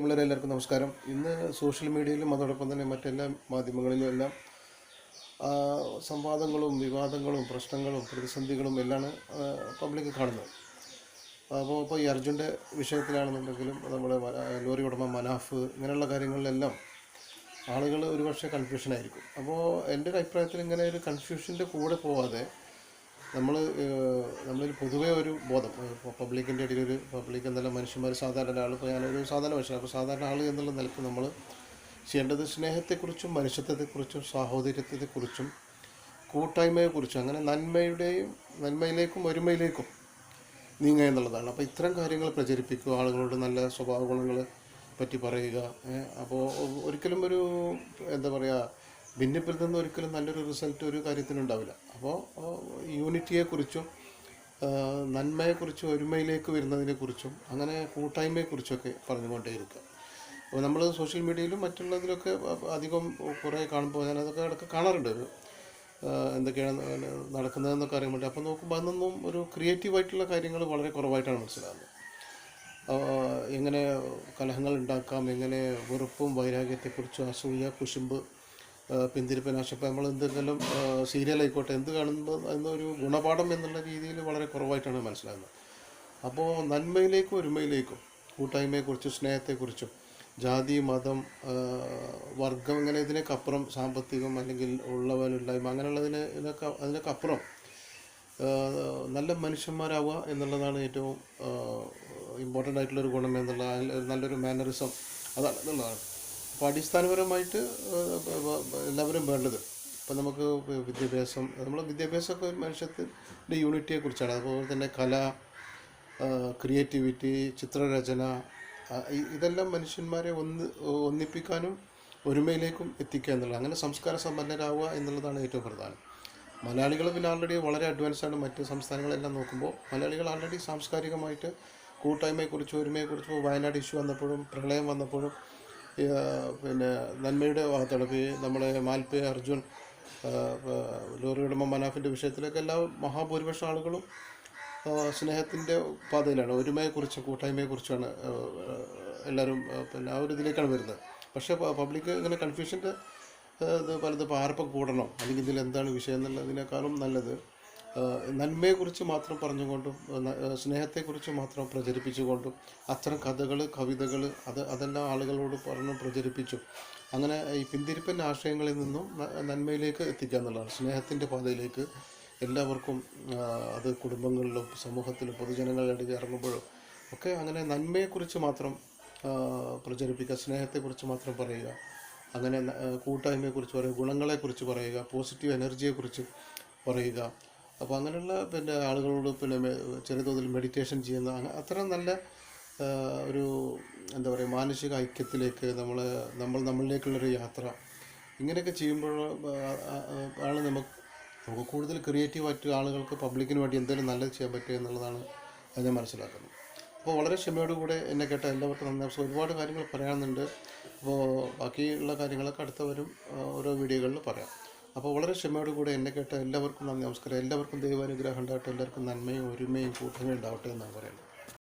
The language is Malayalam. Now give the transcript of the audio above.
പ്രിയമുള്ളവരെ എല്ലാവർക്കും നമസ്കാരം. ഇന്ന് സോഷ്യൽ മീഡിയയിലും അതോടൊപ്പം തന്നെ മറ്റെല്ലാ മാധ്യമങ്ങളിലും എല്ലാം സംവാദങ്ങളും വിവാദങ്ങളും പ്രശ്നങ്ങളും പ്രതിസന്ധികളും എല്ലാം പബ്ലിക് കാണുന്നത്. അപ്പോൾ ഈ അർജുൻ്റെ വിഷയത്തിലാണെന്നുണ്ടെങ്കിലും നമ്മുടെ ലോറി ഉടമ മനാഫ് ഇങ്ങനെയുള്ള കാര്യങ്ങളിലെല്ലാം ആളുകൾ ഒരുപക്ഷെ കൺഫ്യൂഷനായിരിക്കും. അപ്പോൾ എൻ്റെ ഒരു അഭിപ്രായത്തിൽ ഇങ്ങനെ ഒരു കൺഫ്യൂഷൻ്റെ കൂടെ പോവാതെ നമ്മളിൽ പൊതുവേ ഒരു ബോധം പബ്ലിക്കിൻ്റെ ഇടയിൽ പബ്ലിക് എന്നല്ല മനുഷ്യന്മാർ സാധാരണ ആൾ, ഇപ്പോൾ ഞാനൊരു സാധാരണ മനുഷ്യൻ, അപ്പോൾ സാധാരണ ആൾ എന്നുള്ള നിലയ്ക്ക് നമ്മൾ ചെയ്യേണ്ടത് സ്നേഹത്തെക്കുറിച്ചും മനുഷ്യത്വത്തെക്കുറിച്ചും സാഹോദര്യത്തെക്കുറിച്ചും കൂട്ടായ്മയെക്കുറിച്ചും അങ്ങനെ നന്മയിലേക്കും ഒരുമയിലേക്കും നീങ്ങുക എന്നുള്ളതാണ്. അപ്പോൾ ഇത്തരം കാര്യങ്ങൾ പ്രചരിപ്പിക്കുക, ആളുകളോട് നല്ല സ്വഭാവ ഗുണങ്ങൾ പറ്റി പറയുക. അപ്പോൾ ഒരിക്കലും ഒരു എന്താ പറയുക, ഭിന്നിപ്പിൽ നിന്ന് ഒരിക്കലും നല്ലൊരു റിസൾട്ട് ഒരു കാര്യത്തിനുണ്ടാവില്ല. അപ്പോൾ യൂണിറ്റിയെക്കുറിച്ചും നന്മയെക്കുറിച്ചും ഒരുമയിലേക്ക് വരുന്നതിനെക്കുറിച്ചും അങ്ങനെ കൂട്ടായ്മയെക്കുറിച്ചൊക്കെ പറഞ്ഞുകൊണ്ടേയിരിക്കുക. അപ്പോൾ നമ്മൾ സോഷ്യൽ മീഡിയയിലും മറ്റുള്ളതിലൊക്കെ അധികം കുറേ കാണുമ്പോൾ ഞാനതൊക്കെ ഇടയ്ക്ക് കാണാറുണ്ട്, എന്തൊക്കെയാണ് നടക്കുന്നതെന്നൊക്കെ അറിയാൻ വേണ്ടി. അപ്പോൾ നോക്കുമ്പോൾ അതൊന്നും ഒരു ക്രിയേറ്റീവായിട്ടുള്ള കാര്യങ്ങൾ വളരെ കുറവായിട്ടാണ് മനസ്സിലാകുന്നത്. എങ്ങനെ കലഹങ്ങൾ ഉണ്ടാക്കാം, എങ്ങനെ വെറുപ്പും വൈരാഗ്യത്തെക്കുറിച്ചും അസൂയ, കുശുമ്പ്, പിന്തിരിപ്പൻ, ആശപ്പം, നമ്മൾ എന്തെങ്കിലും സീരിയലായിക്കോട്ടെ എന്ത് കാണുമ്പോൾ അതിനൊരു ഗുണപാഠം എന്നുള്ള രീതിയിൽ വളരെ കുറവായിട്ടാണ് മനസ്സിലാകുന്നത്. അപ്പോൾ നന്മയിലേക്കും ഒരുമയിലേക്കും കൂട്ടായ്മയെക്കുറിച്ചും സ്നേഹത്തെക്കുറിച്ചും ജാതി, മതം, വർഗം ഇങ്ങനെ ഇതിനൊക്കപ്പുറം സാമ്പത്തികം അല്ലെങ്കിൽ ഉള്ളവനില്ലായ്മ അതിനൊക്കെ അപ്പുറം നല്ല മനുഷ്യന്മാരാവുക എന്നുള്ളതാണ് ഏറ്റവും ഇമ്പോർട്ടൻ്റ് ആയിട്ടുള്ളൊരു ഗുണം എന്നുള്ള നല്ലൊരു മാനറിസം അതാണ് എന്നുള്ളതാണ്. അപ്പോൾ അടിസ്ഥാനപരമായിട്ട് എല്ലാവരും വേണ്ടത് ഇപ്പോൾ നമുക്ക് വിദ്യാഭ്യാസമൊക്കെ മനുഷ്യത്തിൻ്റെ യൂണിറ്റിയെക്കുറിച്ചാണ്. അതുപോലെ തന്നെ കല, ക്രിയേറ്റിവിറ്റി, ചിത്രരചന, ഇതെല്ലാം മനുഷ്യന്മാരെ ഒന്നിപ്പിക്കാനും ഒരുമയിലേക്കും എത്തിക്കുക എന്നുള്ളത്, അങ്ങനെ സംസ്കാര സമ്പന്നരാവുക എന്നുള്ളതാണ് ഏറ്റവും പ്രധാനം. മലയാളികൾ പിന്നെ ആൾറെഡി വളരെ അഡ്വാൻസാണ്. മറ്റ് സംസ്ഥാനങ്ങളെല്ലാം നോക്കുമ്പോൾ മലയാളികൾ ആൾറെഡി സാംസ്കാരികമായിട്ട് കൂട്ടായ്മയെക്കുറിച്ചും ഒരുമയെക്കുറിച്ചും വയനാട് ഇഷ്യൂ വന്നപ്പോഴും പ്രളയം വന്നപ്പോഴും പിന്നെ നന്മയുടെ ഭാഗത്താണ്. ഇപ്പോൾ നമ്മളെ മാൽപ്പെ അർജുൻ, ലോറി ഉടമ മനാഫിൻ്റെ വിഷയത്തിലൊക്കെ എല്ലാ മഹാഭൂരിപക്ഷം ആളുകളും സ്നേഹത്തിൻ്റെ പാതയിലാണ്, ഒരുമയെക്കുറിച്ചും കൂട്ടായ്മയെക്കുറിച്ചാണ് എല്ലാവരും പിന്നെ ആ ഒരു ഇതിലേക്കാണ് വരുന്നത്. പക്ഷേ പബ്ലിക് ഇങ്ങനെ കൺഫ്യൂഷൻ്റെ പലത് ഇപ്പോൾ ആർപ്പം കൂടണം അല്ലെങ്കിൽ ഇതിൽ എന്താണ് വിഷയം എന്നുള്ളതിനേക്കാളും നല്ലത് നന്മയെക്കുറിച്ച് മാത്രം പറഞ്ഞുകൊണ്ടും സ്നേഹത്തെക്കുറിച്ച് മാത്രം പ്രചരിപ്പിച്ചുകൊണ്ടും അത്തരം കഥകൾ, കവിതകൾ അതെല്ലാം ആളുകളോട് പറഞ്ഞ് പ്രചരിപ്പിച്ചു അങ്ങനെ ഈ പിന്തിരിപ്പൻ ആശയങ്ങളിൽ നിന്നും നന്മയിലേക്ക് എത്തിക്കുക എന്നുള്ളതാണ്, സ്നേഹത്തിൻ്റെ പാതയിലേക്ക് എല്ലാവർക്കും. അത് കുടുംബങ്ങളിലും സമൂഹത്തിലും പൊതുജനങ്ങളുടെ ഇടയിൽ ഇറങ്ങുമ്പോഴും ഒക്കെ അങ്ങനെ നന്മയെക്കുറിച്ച് മാത്രം പ്രചരിപ്പിക്കുക, സ്നേഹത്തെക്കുറിച്ച് മാത്രം പറയുക, അങ്ങനെ കൂട്ടായ്മയെക്കുറിച്ച് പറയുക, ഗുണങ്ങളെക്കുറിച്ച് പറയുക, പോസിറ്റീവ് എനർജിയെക്കുറിച്ച് പറയുക. അപ്പോൾ അങ്ങനെയുള്ള പിന്നെ ആളുകളോട് പിന്നെ ചെറിയ തോതിൽ മെഡിറ്റേഷൻ ചെയ്യുന്ന അത്തരം നല്ല ഒരു എന്താ പറയുക മാനസിക ഐക്യത്തിലേക്ക് നമ്മളിലേക്കുള്ളൊരു യാത്ര ഇങ്ങനെയൊക്കെ ചെയ്യുമ്പോൾ ആണ് നമുക്ക് കൂടുതൽ ക്രിയേറ്റീവായിട്ട് ആളുകൾക്ക് പബ്ലിക്കിന് വേണ്ടി എന്തെങ്കിലും നല്ലത് ചെയ്യാൻ പറ്റുക എന്നുള്ളതാണ് ഞാൻ മനസ്സിലാക്കുന്നത്. അപ്പോൾ വളരെ ക്ഷമയോടുകൂടെ എന്നെ കേട്ട എല്ലാവർക്കും നന്ദി. ഒരുപാട് കാര്യങ്ങൾ പറയാനുണ്ട്. അപ്പോൾ ബാക്കിയുള്ള കാര്യങ്ങളൊക്കെ അടുത്തവരും ഓരോ വീഡിയോകളിൽ പറയാം. അപ്പോൾ വളരെ ക്ഷമയോടുകൂടെ എന്നെ കേട്ട എല്ലാവർക്കും നന്ദി, നമസ്കാരം. എല്ലാവർക്കും ദൈവാനുഗ്രഹം ഉണ്ടാവട്ടെ, എല്ലാവർക്കും നന്മയും ഒരുമയും കൂട്ടങ്ങളും ഉണ്ടാവട്ടെ എന്നാണ് പറയുന്നത്.